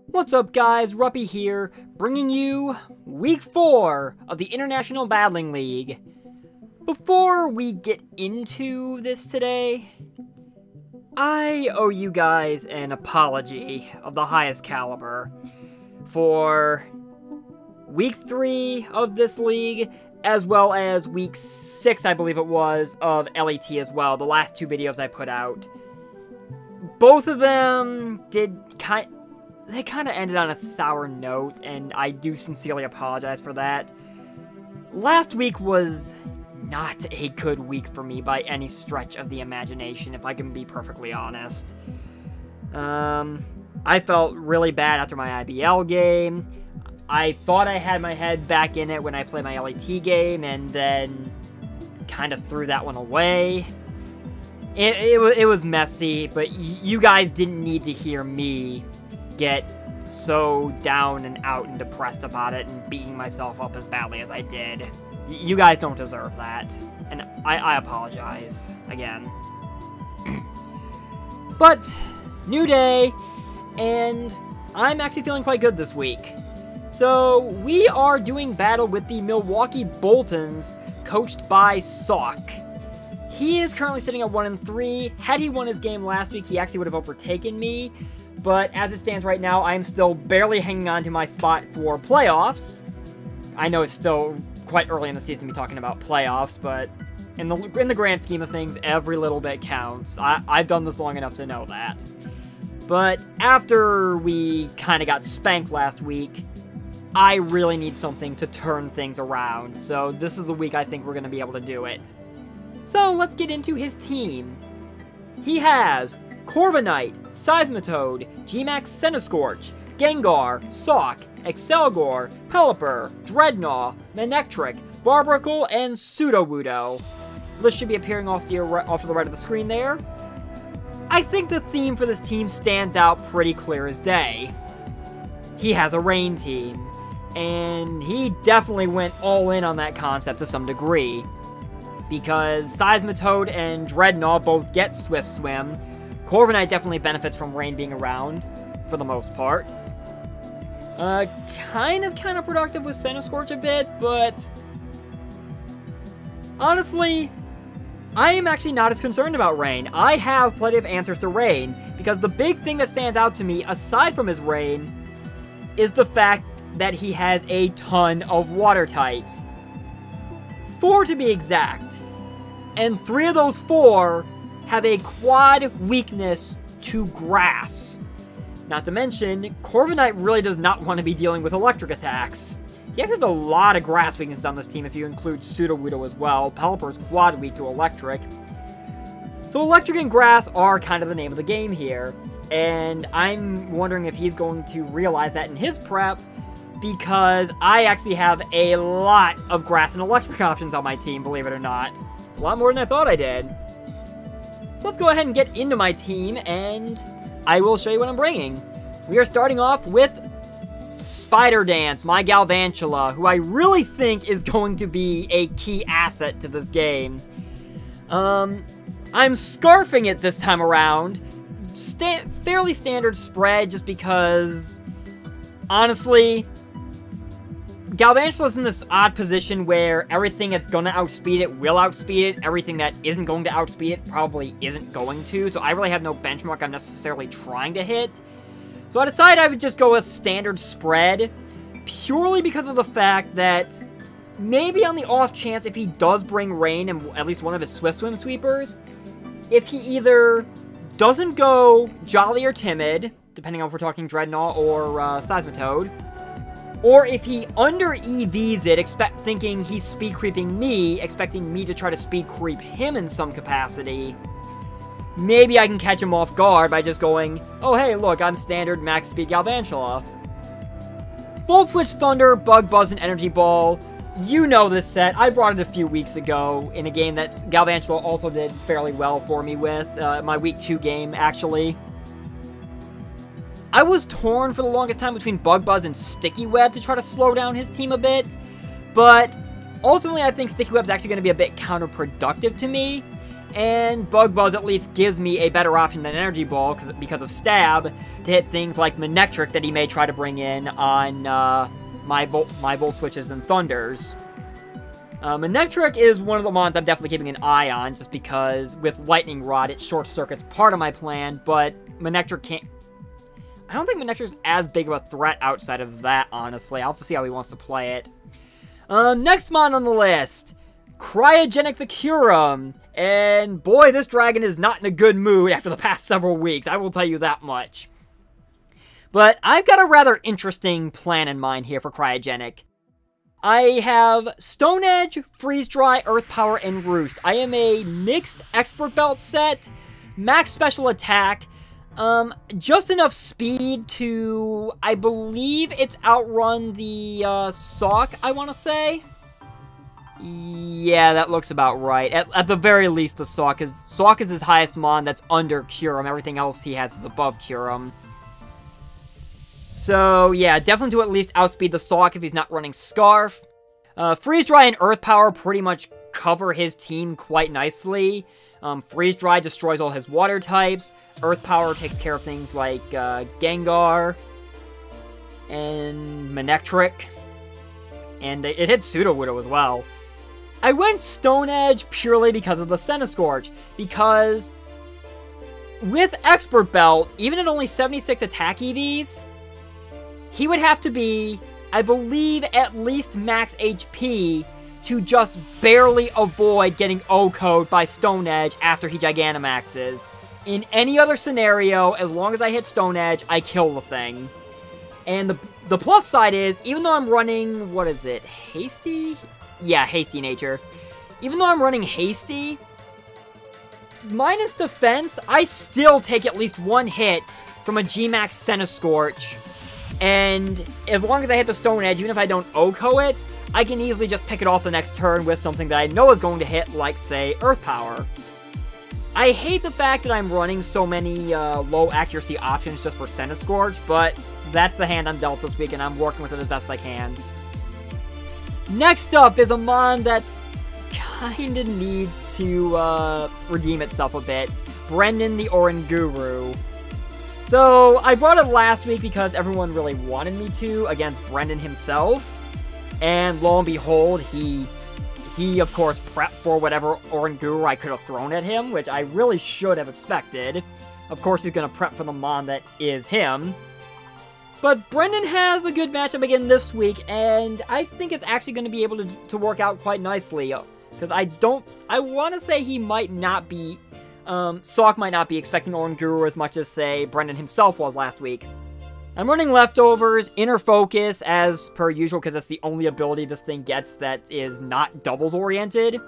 What's up guys, Ruppy here, bringing you Week 4 of the International Battling League. Before we get into this today, I owe you guys an apology of the highest caliber for Week 3 of this league, as well as Week 6, I believe it was, of LET as well, the last two videos I put out. Both of them they kind of ended on a sour note, and I do sincerely apologize for that. Last week was not a good week for me by any stretch of the imagination, if I can be perfectly honest. I felt really bad after my IBL game. I thought I had my head back in it when I played my LET game, and then kind of threw that one away. It was messy, but you guys didn't need to hear me get so down and out and depressed about it and beating myself up as badly as I did. You guys don't deserve that, and I apologize again. But, new day, and I'm actually feeling quite good this week. So, we are doing battle with the Milwaukee Boltunds, coached by Sawk. He is currently sitting at 1-3. Had he won his game last week, he actually would have overtaken me. But as it stands right now, I'm still barely hanging on to my spot for playoffs. I know it's still quite early in the season to be talking about playoffs, but in the grand scheme of things, every little bit counts. I've done this long enough to know that. But after we kind of got spanked last week, I really need something to turn things around. So this is the week I think we're going to be able to do it. So let's get into his team. He has Corviknight, Seismitoad, G-Max Centiskorch, Gengar, Sawk, Excelgor, Pelipper, Dreadnought, Manectric, Barbaracle, and Sudowoodo. List should be appearing off to the right of the screen there. I think the theme for this team stands out pretty clear as day. He has a rain team, and he definitely went all in on that concept to some degree, because Seismitoad and Dreadnought both get Swift Swim. Corviknight definitely benefits from rain being around, for the most part. Kind of counterproductive with Centiskorch a bit, but honestly, I am actually not as concerned about rain. I have plenty of answers to rain, because the big thing that stands out to me, aside from his rain, is the fact that he has a ton of water types. 4 to be exact. And 3 of those 4 have a quad weakness to grass. Not to mention, Corviknight really does not want to be dealing with electric attacks. He actually has a lot of grass weaknesses on this team if you include Sudowoodo as well. Pelipper's quad weak to electric. So electric and grass are kind of the name of the game here. And I'm wondering if he's going to realize that in his prep, because I actually have a lot of grass and electric options on my team, believe it or not. A lot more than I thought I did. So let's go ahead and get into my team, and I will show you what I'm bringing. We are starting off with Spider Dance, my Galvantula, who I really think is going to be a key asset to this game. I'm scarfing it this time around. Fairly standard spread, just because, honestly, Galvantula's in this odd position where everything that's going to outspeed it will outspeed it. Everything that isn't going to outspeed it probably isn't going to. So I really have no benchmark I'm necessarily trying to hit. So I decided I would just go with standard spread, purely because of the fact that maybe on the off chance if he does bring rain and at least one of his Swift Swim sweepers, if he either doesn't go Jolly or Timid, depending on if we're talking Dreadnought or Seismitoad, or if he under EVs it, thinking he's speed creeping me, expecting me to try to speed creep him in some capacity, maybe I can catch him off guard by just going, oh hey, look, I'm standard max speed Galvantula. Volt Switch Thunder, Bug Buzz, and Energy Ball. You know this set. I brought it a few weeks ago in a game that Galvantula also did fairly well for me with, my Week 2 game, actually. I was torn for the longest time between Bug Buzz and Sticky Web to try to slow down his team a bit, but ultimately I think Sticky Web's actually going to be a bit counterproductive to me, And Bug Buzz at least gives me a better option than Energy Ball because of Stab to hit things like Manectric that he may try to bring in on my Volt Switches and Thunders. Manectric is one of the mons I'm definitely keeping an eye on, just because with Lightning Rod, it short-circuits part of my plan, but Manectric can't... I don't think Manectric's as big of a threat outside of that, honestly. I'll have to see how he wants to play it. Next mon on the list, Cryogenic the Curum. And boy, this dragon is not in a good mood after the past several weeks, I will tell you that much. But I've got a rather interesting plan in mind here for Cryogenic. I have Stone Edge, Freeze Dry, Earth Power, and Roost. I am a mixed Expert Belt set, max special attack, just enough speed to, I believe it's outrun the Sawk, I want to say. Yeah, that looks about right. At the very least, the Sawk is his highest mon that's under Curum. Everything else he has is above Curum. So, yeah, definitely to at least outspeed the Sawk if he's not running Scarf. Freeze Dry and Earth Power pretty much cover his team quite nicely. Freeze Dry destroys all his water types. Earth Power takes care of things like Gengar and Manectric. And it hits Sudowoodo as well. I went Stone Edge purely because of the Centiskorch, because with Expert Belt, even at only 76 attack EVs, he would have to be, I believe, at least max HP to just barely avoid getting O-Code by Stone Edge after he Gigantamaxes. In any other scenario, as long as I hit Stone Edge, I kill the thing. And the plus side is, even though I'm running, what is it, Hasty? Yeah, Hasty Nature. Even though I'm running Hasty, minus defense, I still take at least one hit from a G-Max Centiskorch. And as long as I hit the Stone Edge, even if I don't OHKO it, I can easily just pick it off the next turn with something that I know is going to hit, like, say, Earth Power. I hate the fact that I'm running so many low accuracy options just for Centiskorch, but that's the hand I'm dealt this week, and I'm working with it as best I can. Next up is a mon that kinda needs to redeem itself a bit. Brendan the Oranguru. So, I brought it last week because everyone really wanted me to against Brendan himself. And lo and behold, he of course prepped for whatever Oranguru I could have thrown at him, which I really should have expected. Of course, he's gonna prep for the mon that is him. But Brendan has a good matchup again this week, and I think it's actually going to be able to work out quite nicely. Because I want to say he might not be, Sawk might not be expecting Oranguru as much as, say, Brendan himself was last week. I'm running Leftovers, Inner Focus, as per usual, because that's the only ability this thing gets that is not doubles-oriented.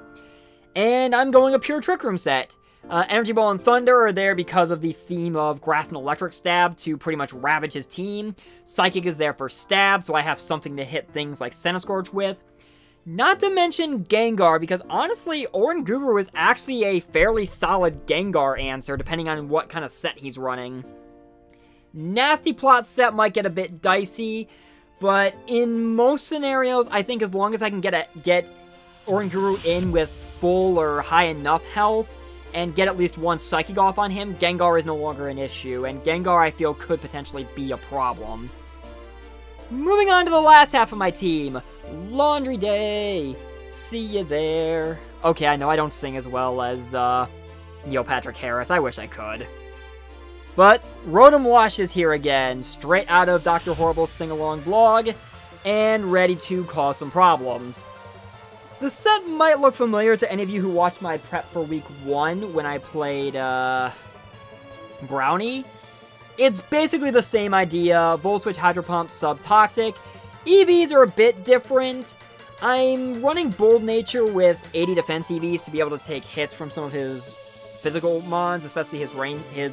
And I'm going a pure Trick Room set. Energy Ball and Thunder are there because of the theme of Grass and Electric Stab to pretty much ravage his team. Psychic is there for Stab, so I have something to hit things like Centiskorch with. Not to mention Gengar, because honestly, Oranguru is actually a fairly solid Gengar answer, depending on what kind of set he's running. Nasty Plot set might get a bit dicey, but in most scenarios, I think as long as I can get Oranguru in with full or high enough health, and get at least one Psychic off on him, Gengar is no longer an issue, and Gengar, I feel, could potentially be a problem. Moving on to the last half of my team, Laundry Day, see you there. Okay, I know I don't sing as well as, Neil Patrick Harris, I wish I could. But, Rotom Wash is here again, straight out of Dr. Horrible's sing-along blog, and ready to cause some problems. The set might look familiar to any of you who watched my prep for week 1 when I played, Brownie. It's basically the same idea, Volt Switch, Hydro Pump, Sub-Toxic. EVs are a bit different. I'm running Bold Nature with 80 defense EVs to be able to take hits from some of his physical mons, especially his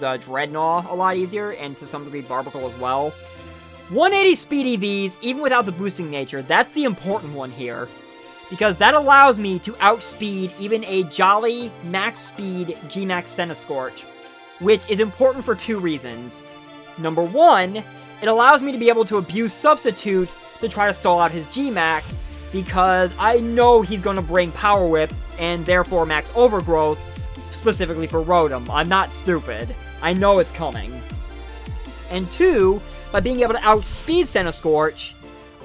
Dreadnought a lot easier, and to some degree Barbicle as well. 180 speed EVs, even without the boosting nature, that's the important one here. Because that allows me to outspeed even a Jolly max speed G-Max Centiskorch, which is important for 2 reasons. Number 1, it allows me to be able to abuse Substitute to try to stall out his G-Max, because I know he's going to bring Power Whip, and therefore Max Overgrowth, specifically for Rotom. I'm not stupid. I know it's coming. And 2, by being able to outspeed Centiskorch,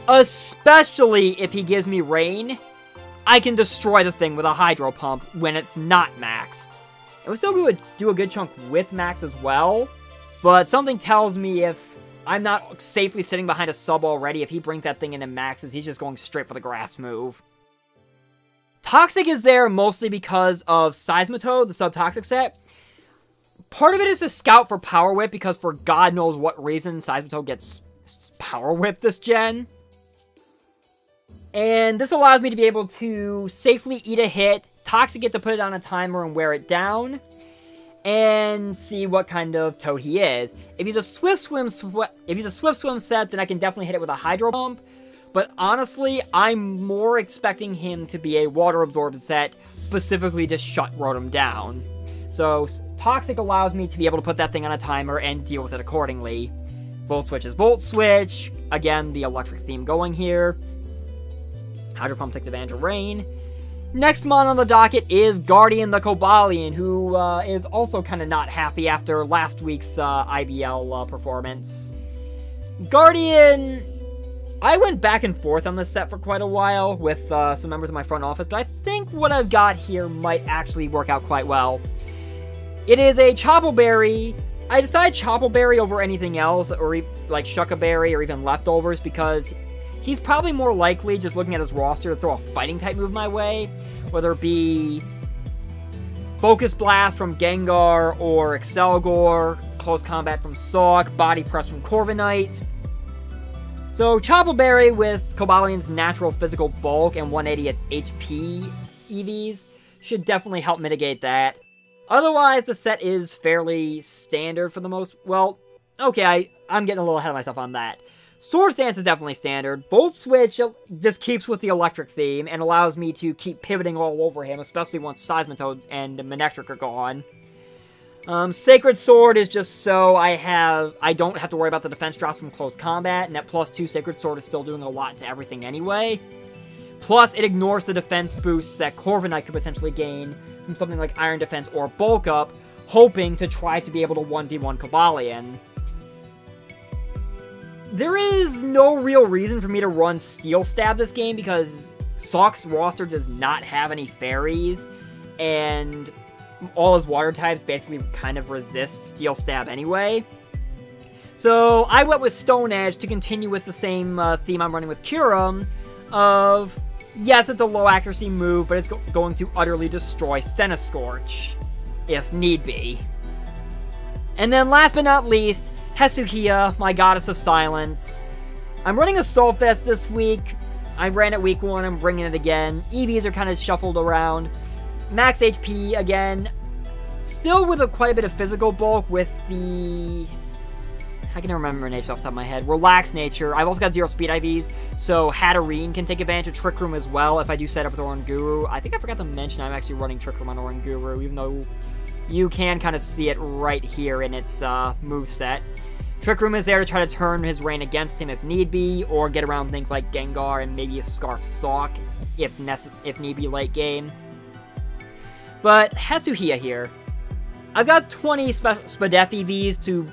especially if he gives me Rain, I can destroy the thing with a Hydro Pump when it's not maxed. It would still do a good chunk with max as well, but something tells me if I'm not safely sitting behind a sub already, if he brings that thing in and maxes, he's just going straight for the grass move. Toxic is there mostly because of Seismitoad, the sub-toxic set. Part of it is to scout for Power Whip, because for God knows what reason, Seismitoad gets Power Whip this gen. And this allows me to be able to safely eat a hit, Toxic get to put it on a timer and wear it down, and see what kind of Toad he is. If he's a Swift Swim set, then I can definitely hit it with a Hydro Pump. But honestly, I'm more expecting him to be a Water Absorb set, specifically to shut Rotom down. So Toxic allows me to be able to put that thing on a timer and deal with it accordingly. Volt Switch is Volt Switch. Again, the electric theme going here. Hydro Pump takes advantage of Rain. Next mon on the docket is Guardian the Cobalion, who is also kind of not happy after last week's IBL performance. Guardian, I went back and forth on this set for quite a while with some members of my front office, but I think what I've got here might actually work out quite well. It is a Chople Berry. I decided Chople Berry over anything else, or like Shucka Berry, or even Leftovers, because he's probably more likely, just looking at his roster, to throw a fighting-type move my way, whether it be Focus Blast from Gengar or Excelgor, Close Combat from Sawk, Body Press from Corviknight. So Chople Berry with Cobalion's natural physical bulk and 180 HP EVs should definitely help mitigate that. Otherwise, the set is fairly standard for the most... Well, okay, I'm getting a little ahead of myself on that. Swords Dance is definitely standard. Volt Switch just keeps with the electric theme and allows me to keep pivoting all over him, especially once Seismitoad and Manectric are gone. Sacred Sword is just so I don't have to worry about the defense drops from close combat, and that +2 Sacred Sword is still doing a lot to everything anyway. Plus, it ignores the defense boosts that Corviknight could potentially gain from something like Iron Defense or Bulk Up, hoping to try to be able to 1v1 Cobalion. There is no real reason for me to run Steel Stab this game, because Sawk's roster does not have any fairies, and all his water types basically kind of resist Steel Stab anyway. So I went with Stone Edge to continue with the same theme I'm running with Kyurem of, yes, it's a low accuracy move, but it's going to utterly destroy Centiskorch, if need be. And then last but not least, Hesuhia, my Goddess of Silence. I'm running Assault Vest this week. I ran it week 1, I'm bringing it again. EVs are kind of shuffled around. Max HP again. Still with quite a bit of physical bulk with the... I can never remember nature off the top of my head. Relaxed nature. I've also got 0 speed IVs, so Hatterene can take advantage of Trick Room as well if I do set up with Oranguru. I think I forgot to mention I'm actually running Trick Room on Oranguru, even though you can kind of see it right here in its moveset. Trick Room is there to try to turn his Rain against him if need be, or get around things like Gengar and maybe a Scarf Sawk if need be late game. But Hesuhia here. I've got 20 Spadef EVs to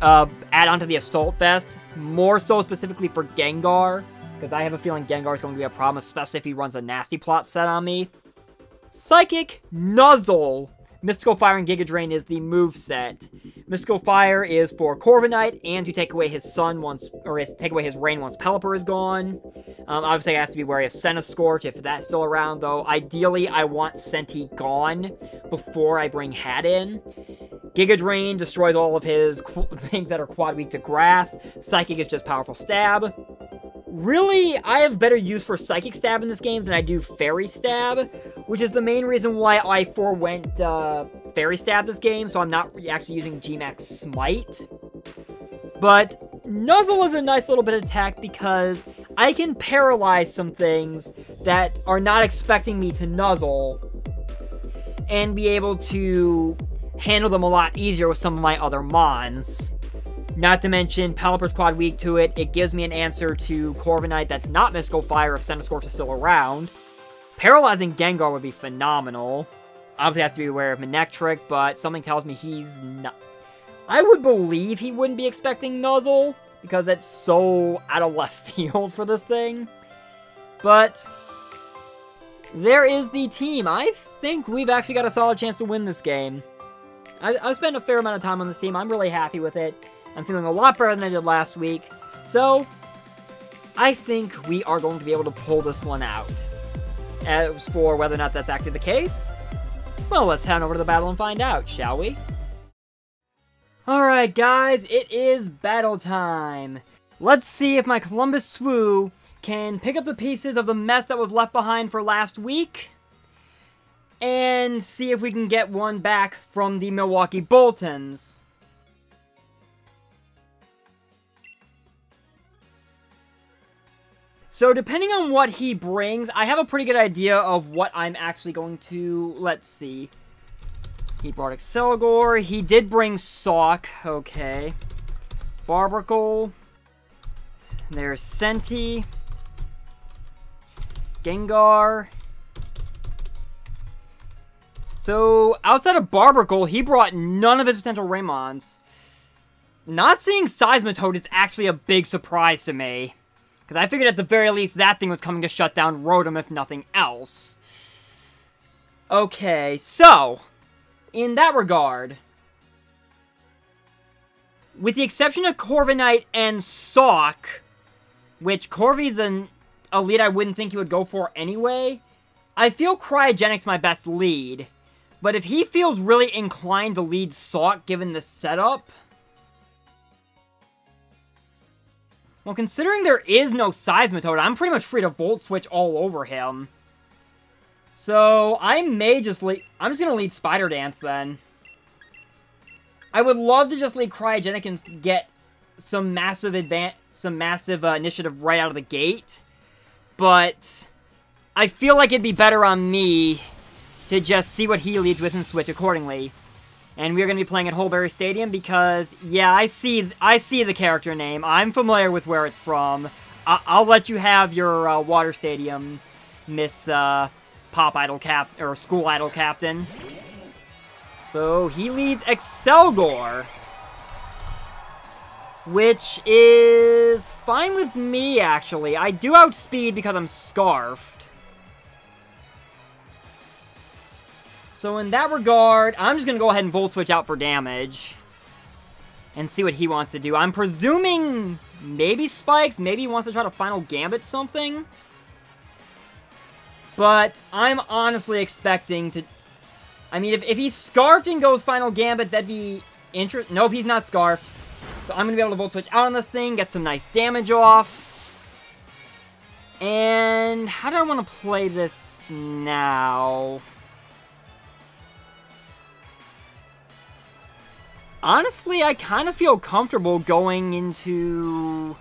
add onto the Assault Vest, more so specifically for Gengar, because I have a feeling Gengar is going to be a problem, especially if he runs a Nasty Plot set on me. Psychic Nuzzle. Mystical Fire and Giga Drain is the move set. Mystical Fire is for Corviknight and to take away his sun once, or take away his rain once Pelipper is gone. Obviously, I have to be wary of Centiskorch if that's still around, though. Ideally, I want Senti gone before I bring Hat in. Giga Drain destroys all of his things that are quad weak to grass. Psychic is just powerful stab. Really, I have better use for Psychic Stab in this game than I do Fairy Stab, which is the main reason why I forewent Fairy Stab this game, so I'm not actually using G-Max Smite. But Nuzzle is a nice little bit of attack because I can paralyze some things that are not expecting me to Nuzzle and be able to handle them a lot easier with some of my other Mons. Not to mention, Pelipper's quad weak to it. It gives me an answer to Corviknight that's not Mystical Fire if Centiskorch is still around. Paralyzing Gengar would be phenomenal. obviously has to be aware of Manectric, but something tells me he's not... I would believe he wouldn't be expecting Nuzzle, because that's so out of left field for this thing. But there is the team. I think we've actually got a solid chance to win this game. I've spent a fair amount of time on this team. I'm really happy with it. I'm feeling a lot better than I did last week. So, I think we are going to be able to pull this one out. As for whether or not that's actually the case, well, let's head over to the battle and find out, shall we? Alright guys, it is battle time. Let's see if my Columbus Swoo can pick up the pieces of the mess that was left behind for last week, and see if we can get one back from the Milwaukee Boltunds. So depending on what he brings, I have a pretty good idea of what I'm actually going to... Let's see. He brought Excelgor. He did bring Sawk. Okay. Barbarcle. There's Senti. Gengar. So, outside of Barbarcle, he brought none of his potential Raymons. Not seeing Seismitoad is actually a big surprise to me. Because I figured at the very least that thing was coming to shut down Rotom, if nothing else. Okay, so, in that regard, with the exception of Corviknight and Sawk, which Corvy's an elite I wouldn't think he would go for anyway, I feel Cryogenic's my best lead. But if he feels really inclined to lead Sawk given the setup... Well, considering there is no Seismitoad, I'm pretty much free to Volt Switch all over him. So, I may just lead... I'm just going to lead Spider Dance, then. I would love to just lead Cryogenic and get some massive initiative right out of the gate. But, I feel like it'd be better on me to just see what he leads with and switch accordingly. And we're going to be playing at Holberry Stadium because, yeah, I see the character name. I'm familiar with where it's from. I'll let you have your water stadium, Miss Pop Idol or School Idol Captain. So he leads Excelgor, which is fine with me, actually. I do outspeed because I'm Scarfed. So in that regard, I'm just going to go ahead and Volt Switch out for damage. And see what he wants to do. I'm presuming maybe Spikes, maybe he wants to try to Final Gambit something. But I'm honestly expecting to... I mean, if he's Scarfed and goes Final Gambit, that'd be interesting. Nope, he's not Scarfed. So I'm going to be able to Volt Switch out on this thing, get some nice damage off. And how do I want to play this now? Honestly, I kind of feel comfortable going into...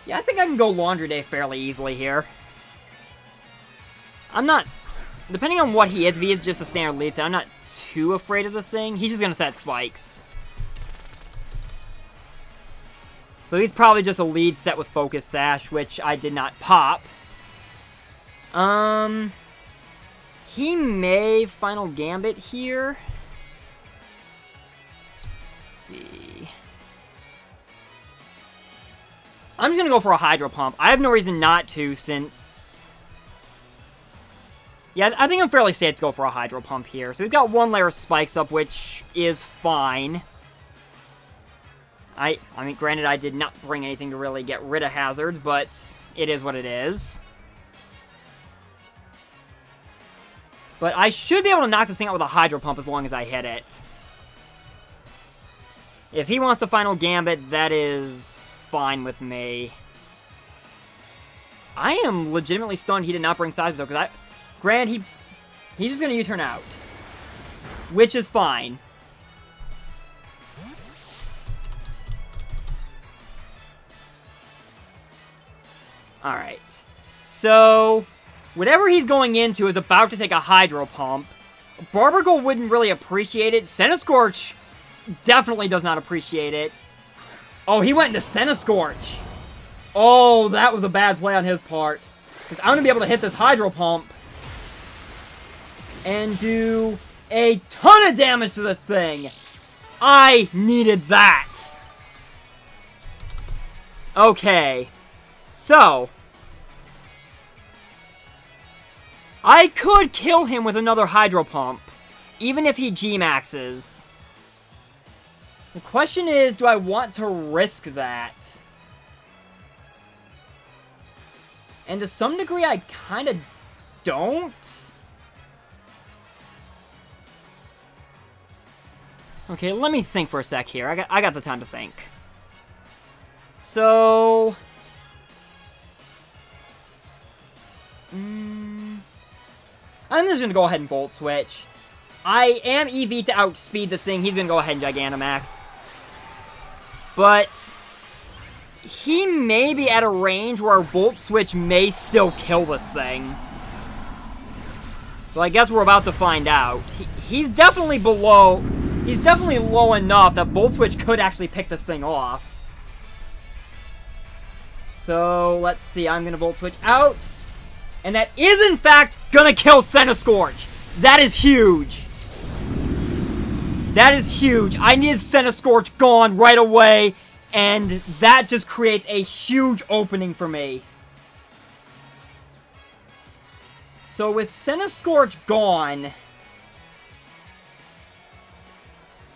Yeah, I think I can go Laundry Day fairly easily here. I'm not... Depending on what he is, if he is just a standard lead set, I'm not too afraid of this thing. He's just going to set Spikes. So he's probably just a lead set with Focus Sash, which I did not pop. He may Final Gambit here. Let's see. I'm just gonna go for a Hydro Pump. I have no reason not to, since... Yeah, I think I'm fairly safe to go for a Hydro Pump here. So we've got one layer of Spikes up, which is fine. I mean, granted, I did not bring anything to really get rid of hazards, but it is what it is. But I should be able to knock this thing out with a Hydro Pump as long as I hit it. If he wants to Final Gambit, that is fine with me. I am legitimately stunned he did not bring Seismitoad, because he's just going to U-turn out. Which is fine. Alright. So... whatever he's going into is about to take a Hydro Pump. Barbargle wouldn't really appreciate it. Centiskorch definitely does not appreciate it. Oh, he went into Centiskorch. Oh, that was a bad play on his part. Because I'm going to be able to hit this Hydro Pump. And do a ton of damage to this thing. I needed that. Okay. So. I could kill him with another Hydro Pump. Even if he G-maxes. The question is, do I want to risk that? And to some degree, I kind of don't. Okay, let me think for a sec here. I got the time to think. So... I'm just going to go ahead and Volt Switch. I am EV to outspeed this thing. He's going to go ahead and Gigantamax. But... he may be at a range where our Volt Switch may still kill this thing. So I guess we're about to find out. He's definitely below... he's definitely low enough that Volt Switch could actually pick this thing off. So, let's see. I'm going to Volt Switch out. And that is, in fact, going to kill Centiskorch. That is huge. That is huge. I need Centiskorch gone right away. And that just creates a huge opening for me. So with Centiskorch gone,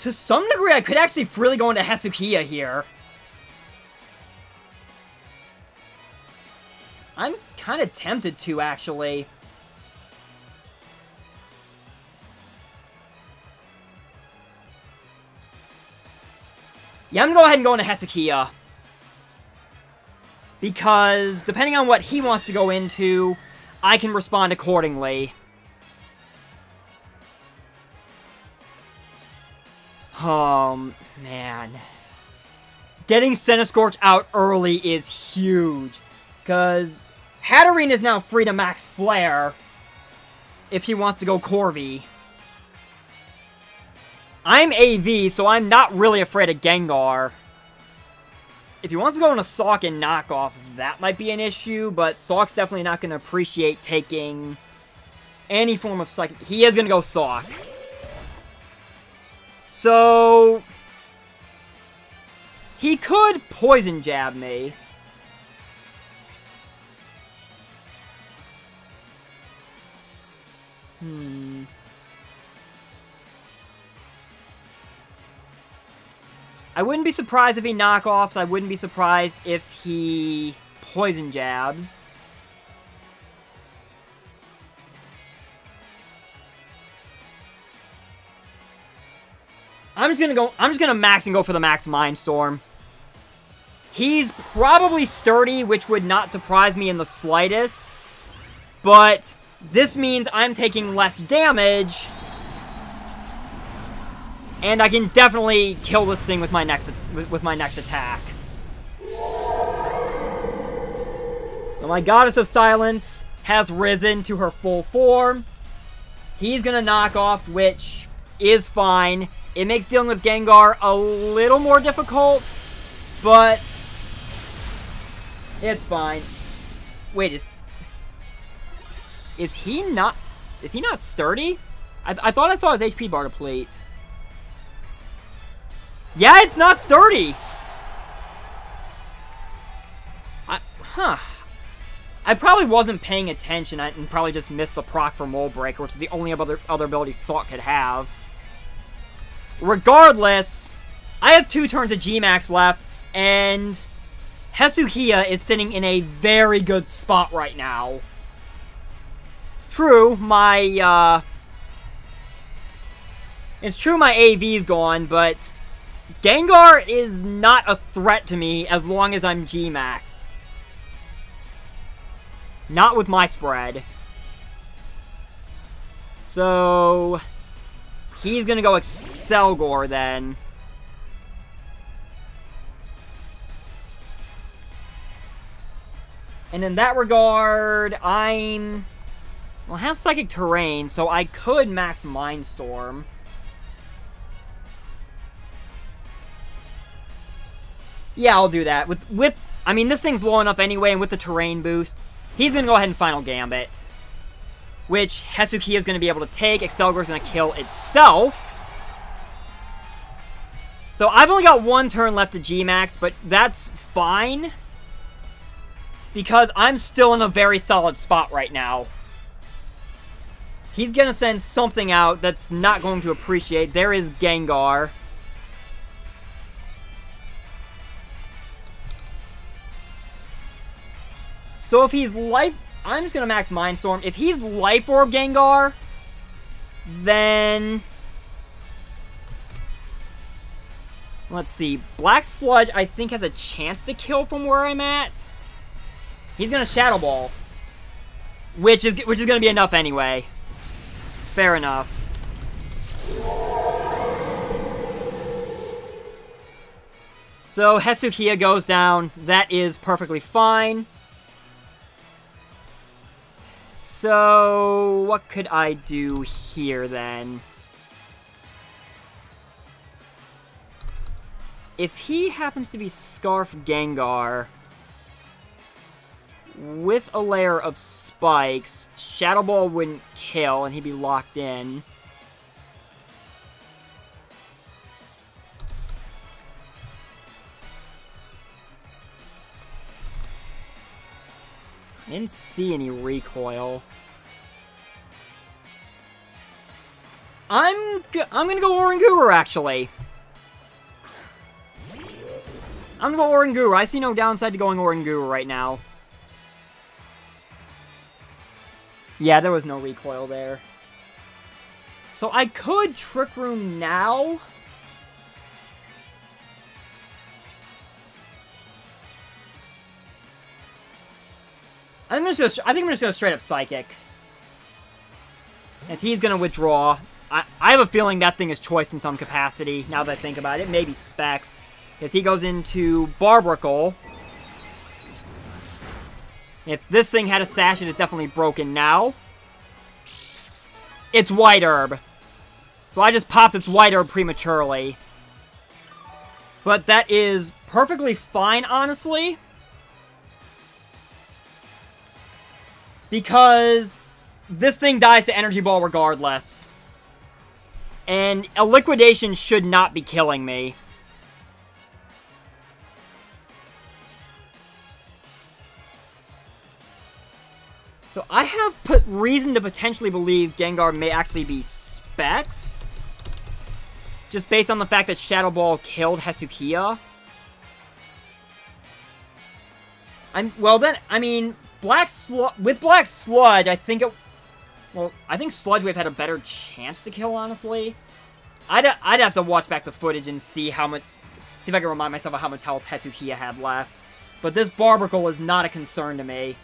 to some degree I could actually freely go into Hesukia here. I'm kind of tempted to, actually. Yeah, I'm going to go ahead and go into Hesukia. Because, depending on what he wants to go into, I can respond accordingly. Oh, man. Getting Centiskorch out early is huge. Because Hatterene is now free to max Flare if he wants to go Corvi. I'm AV, so I'm not really afraid of Gengar. If he wants to go on a Sawk and knockoff, that might be an issue, but Sawk's definitely not going to appreciate taking any form of Psychic. He is going to go Sawk. So, he could Poison Jab me. I wouldn't be surprised if he knockoffs. I wouldn't be surprised if he Poison Jabs. I'm just gonna max and go for the max Mindstorm. He's probably sturdy, which would not surprise me in the slightest. But this means I'm taking less damage. And I can definitely kill this thing with my next attack. So my Goddess of Silence has risen to her full form. He's gonna knock off, which is fine. It makes dealing with Gengar a little more difficult, but it's fine. Wait, is he not sturdy? I thought I saw his HP bar deplete. Yeah, it's not sturdy! I probably wasn't paying attention and probably just missed the proc for Mold Breaker, which is the only other ability Sawk could have. Regardless, I have 2 turns of G-Max left, and Hesukia is sitting in a very good spot right now. True, it's true my AV's gone, but Gengar is not a threat to me as long as I'm G-maxed. Not with my spread. So, he's gonna go Excelgor then. And in that regard, I have Psychic Terrain, so I could max Mindstorm. Yeah, I'll do that. With I mean, this thing's low enough anyway, and with the terrain boost, he's going to go ahead and Final Gambit. Which Hesukiya is going to be able to take. Excelgor is going to kill itself. So I've only got one turn left to G-Max, but that's fine. Because I'm still in a very solid spot right now. He's going to send something out that's not going to appreciate. There is Gengar. So if he's life... I'm just going to max Mindstorm. If he's Life Orb Gengar, then... let's see. Black Sludge, I think, has a chance to kill from where I'm at. He's going to Shadow Ball. Which is going to be enough anyway. Fair enough. So, Hesukiya goes down. That is perfectly fine. So, what could I do here, then? If he happens to be Scarf Gengar, with a layer of spikes, Shadow Ball wouldn't kill, and he'd be locked in. I didn't see any recoil. I'm gonna go Oranguru, actually. I'm gonna go Oranguru. I see no downside to going Oranguru right now. Yeah, there was no recoil there. So I could Trick Room now. I think I'm just gonna straight up Psychic. As he's gonna withdraw. I have a feeling that thing is choice in some capacity, now that I think about it. Maybe Specs. As he goes into Barbracle. If this thing had a Sash, it is definitely broken now. It's White Herb. So I just popped its White Herb prematurely. But that is perfectly fine, honestly. Because this thing dies to Energy Ball regardless. And a Liquidation should not be killing me. So I have reason to potentially believe Gengar may actually be Specs. Just based on the fact that Shadow Ball killed Hesukiya. With Black Sludge, I think it... well, I think Sludge Wave had a better chance to kill, honestly. I'd have to watch back the footage and see how much... see if I can remind myself of how much health Hesukiya had left. But this Barbracle is not a concern to me.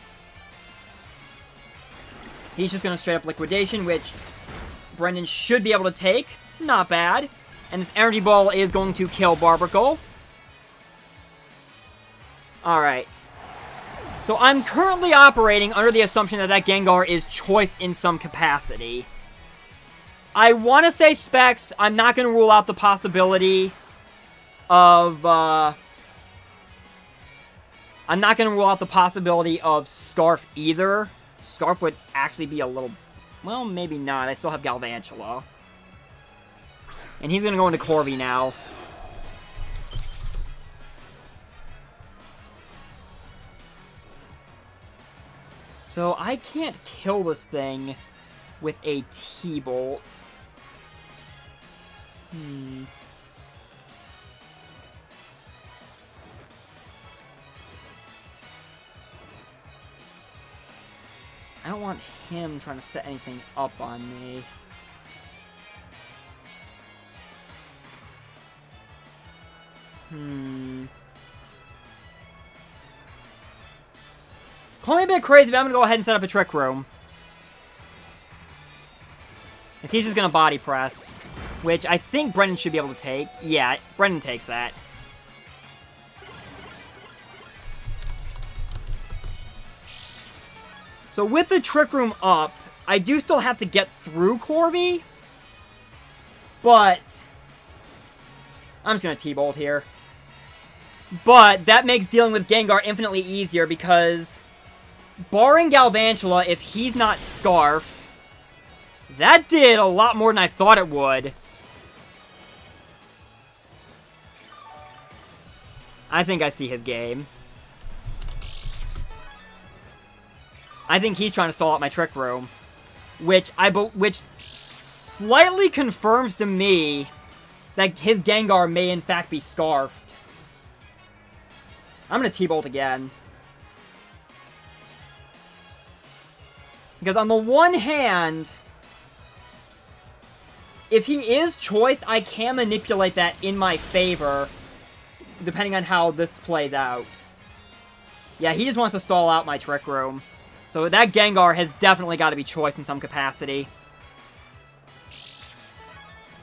He's just going to straight up Liquidation, which Brendan should be able to take. Not bad. And this Energy Ball is going to kill Barbracle. Alright. So I'm currently operating under the assumption that Gengar is choiced in some capacity. I want to say Specs. I'm not going to rule out the possibility of... I'm not going to rule out the possibility of Scarf either. Scarf would actually be a little... well, maybe not. I still have Galvantula. And he's going to go into Corvi now. So I can't kill this thing with a T-Bolt. I don't want him trying to set anything up on me. Call me a bit crazy, but I'm going to go ahead and set up a Trick Room. And he's just going to Body Press. Which I think Brendan should be able to take. Yeah, Brendan takes that. So with the Trick Room up, I do still have to get through Corvi. But I'm just going to T-Bolt here. But that makes dealing with Gengar infinitely easier because, barring Galvantula, if he's not Scarf, that did a lot more than I thought it would. I think I see his game. I think he's trying to stall out my Trick Room, which slightly confirms to me that his Gengar may in fact be Scarfed. I'm gonna T-Bolt again. Because on the one hand, if he is choiced, I can manipulate that in my favor, depending on how this plays out. Yeah, he just wants to stall out my Trick Room. So that Gengar has definitely got to be choiced in some capacity.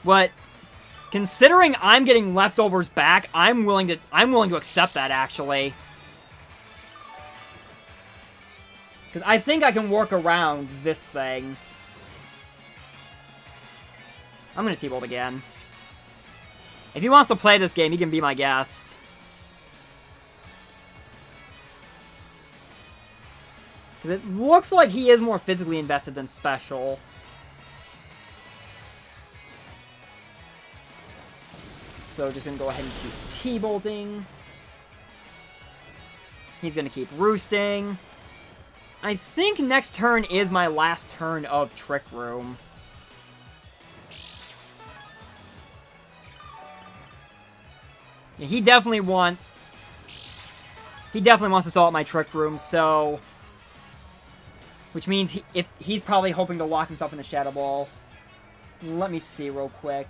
But considering I'm getting leftovers back, I'm willing to accept that, actually. Because I think I can work around this thing. I'm going to T-Bolt again. If he wants to play this game, he can be my guest. Because it looks like he is more physically invested than special. So just going to go ahead and keep T-Bolting. He's going to keep Roosting. I think next turn is my last turn of Trick Room. Yeah, he definitely wants to stall out my Trick Room, so... Which means he's probably hoping to lock himself in the Shadow Ball. Let me see real quick.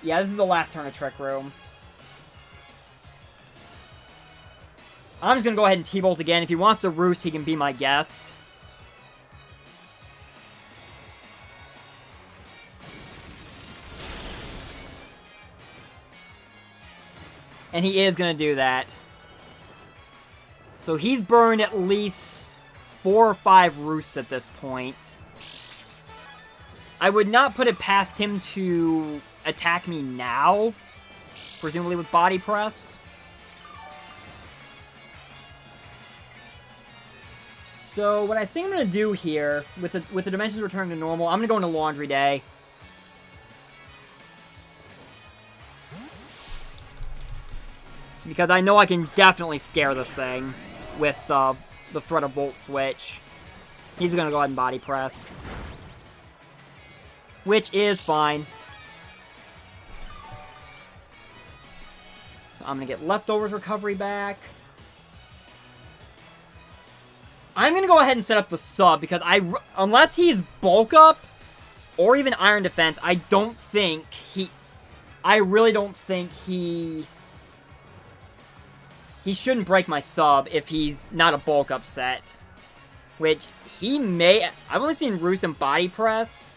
Yeah, this is the last turn of Trick Room. I'm just going to go ahead and T-Bolt again. If he wants to Roost, he can be my guest. And he is going to do that. So he's burned at least 4 or 5 Roosts at this point. I would not put it past him to attack me now. Presumably with Body Press. So what I think I'm going to do here, with the dimensions returning to normal, I'm going to go into Laundry Day. Because I know I can definitely scare this thing with the threat of Volt Switch. He's going to go ahead and Body Press. Which is fine. So I'm going to get Leftovers Recovery back. I'm going to go ahead and set up the sub, because unless he's Bulk Up, or even Iron Defense, I really don't think he shouldn't break my sub if he's not a Bulk Up set. Which, he may... I've only seen Roost and Body Press.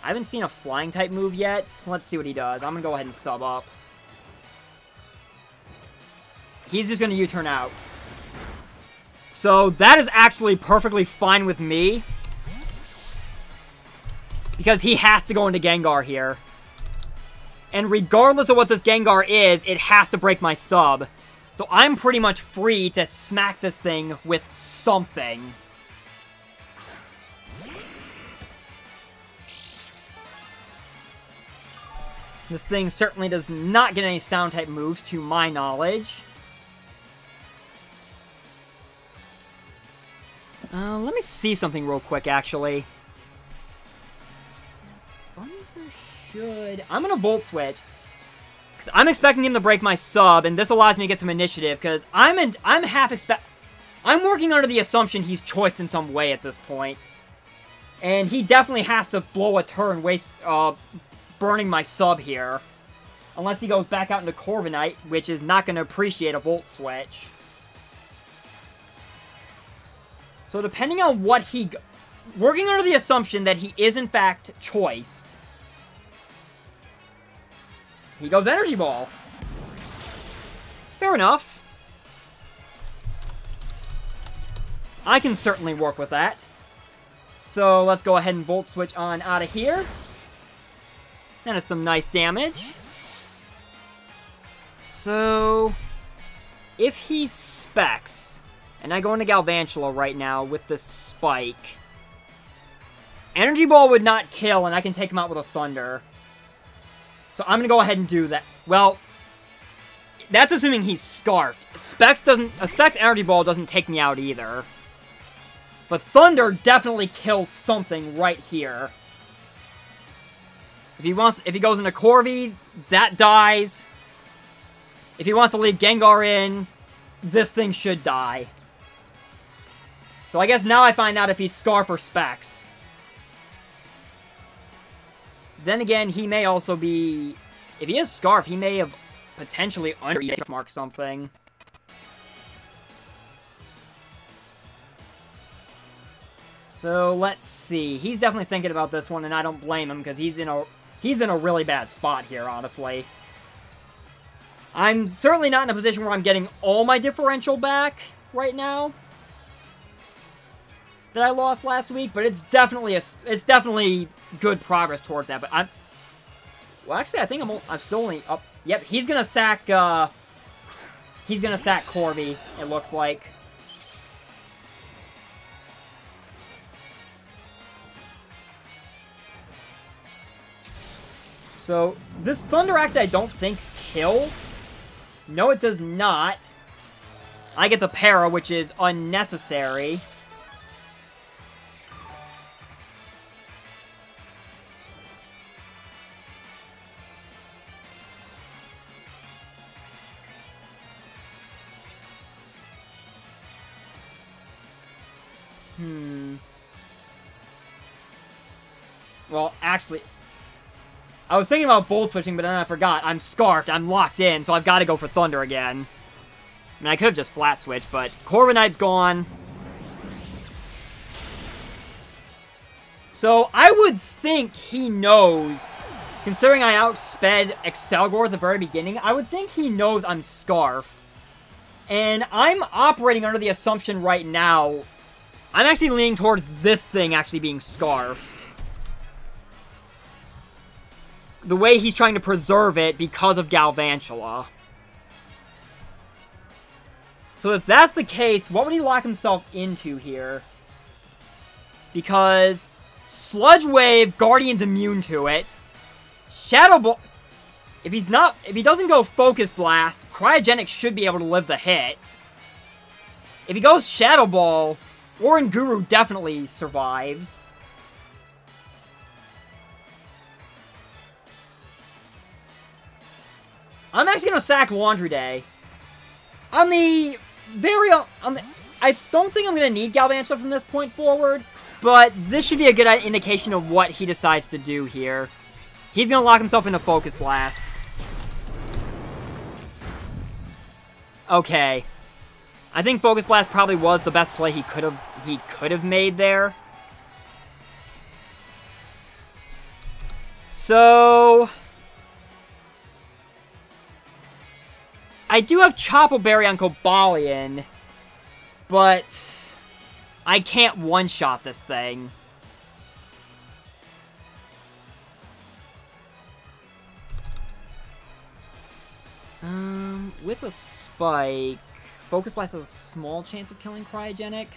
I haven't seen a Flying type move yet. Let's see what he does. I'm going to go ahead and sub up. He's just going to U-turn out. So, that is actually perfectly fine with me. Because he has to go into Gengar here. And regardless of what this Gengar is, it has to break my sub. So I'm pretty much free to smack this thing with something. This thing certainly does not get any Sound-type moves, to my knowledge. Let me see something real quick, actually. Thunder should... I'm gonna Volt Switch. Because I'm expecting him to break my sub, and this allows me to get some initiative, because I'm working under the assumption he's choiced in some way at this point. And he definitely has to blow a turn, burning my sub here. Unless he goes back out into Corviknight, which is not going to appreciate a Volt Switch. So depending on what working under the assumption that he is in fact choiced, he goes Energy Ball. Fair enough. I can certainly work with that. So let's go ahead and Volt Switch on out of here. That is some nice damage. So if he specs, and I go into Galvantula right now with the spike, Energy Ball would not kill, and I can take him out with a Thunder. So I'm going to go ahead and do that. Well, that's assuming he's Scarfed. A Specs Energy Ball doesn't take me out either. But Thunder definitely kills something right here. If he goes into Corvi, that dies. If he wants to leave Gengar in, this thing should die. So I guess now I find out if he's Scarf or Specs. Then again, he may also be... If he is Scarf, he may have potentially marked something. So, let's see. He's definitely thinking about this one, and I don't blame him, because he's in a really bad spot here, honestly. I'm certainly not in a position where I'm getting all my differential back right now that I lost last week, but it's definitely good progress towards that. But well, actually, I think I'm still only up. Yep, he's gonna sack Corvi. It looks like. So this Thunder actually I don't think kills. No, it does not. I get the Para, which is unnecessary. Well, actually, I was thinking about Volt Switching, but then I forgot. I'm Scarfed. I'm locked in, so I've got to go for Thunder again. I mean, I could have just flat switched, but Corviknight's gone. So, I would think he knows, considering I outsped Excelgor at the very beginning, I would think he knows I'm Scarfed. And I'm operating under the assumption right now, I'm actually leaning towards this thing actually being Scarfed. The way he's trying to preserve it because of Galvantula. So if that's the case, what would he lock himself into here? Because Sludge Wave, Guardian's immune to it. Shadow Ball... If he doesn't go Focus Blast, Cryogenic should be able to live the hit. If he goes Shadow Ball, Oranguru definitely survives. I'm actually going to sack Laundry Day. I don't think I'm going to need Galvantula from this point forward, but this should be a good indication of what he decides to do here. He's going to lock himself into Focus Blast. Okay. I think Focus Blast probably was the best play he could have made there. So I do have Chople Berry on Cobalion, but I can't one-shot this thing. With a Spike, Focus Blast has a small chance of killing Cryogenic.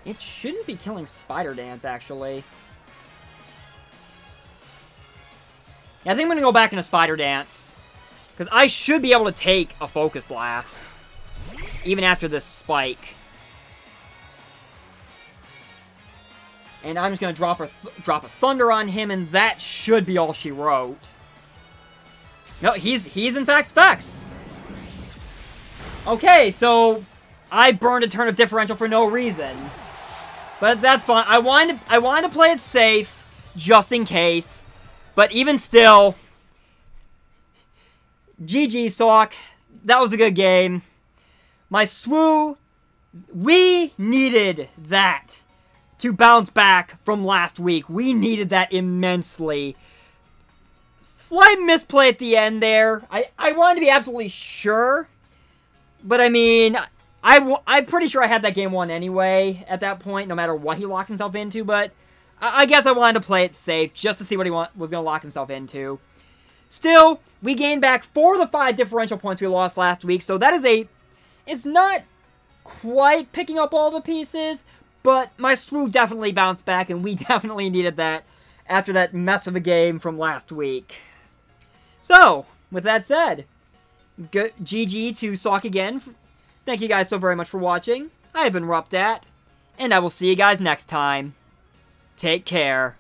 It shouldn't be killing Spider Dance, actually. Yeah, I think I'm going to go back into Spider Dance. Because I should be able to take a Focus Blast. Even after this Spike. And I'm just going to drop a Thunder on him, and that should be all she wrote. No, he's in fact Specs. Okay, so I burned a turn of differential for no reason. But that's fine. I wanted to play it safe, just in case. But even still, GG, Sawk. That was a good game. My Swoo, we needed that to bounce back from last week. We needed that immensely. Slight misplay at the end there. I wanted to be absolutely sure. But, I mean, I'm pretty sure I had that game won anyway at that point, no matter what he locked himself into. But I guess I wanted to play it safe just to see what he was going to lock himself into. Still, we gained back 4 of the 5 differential points we lost last week, so that is it's not quite picking up all the pieces, but my Swoo definitely bounced back, and we definitely needed that after that mess of a game from last week. So, with that said, GG to Sawk again. Thank you guys so very much for watching. I have been RuppDat, and I will see you guys next time. Take care.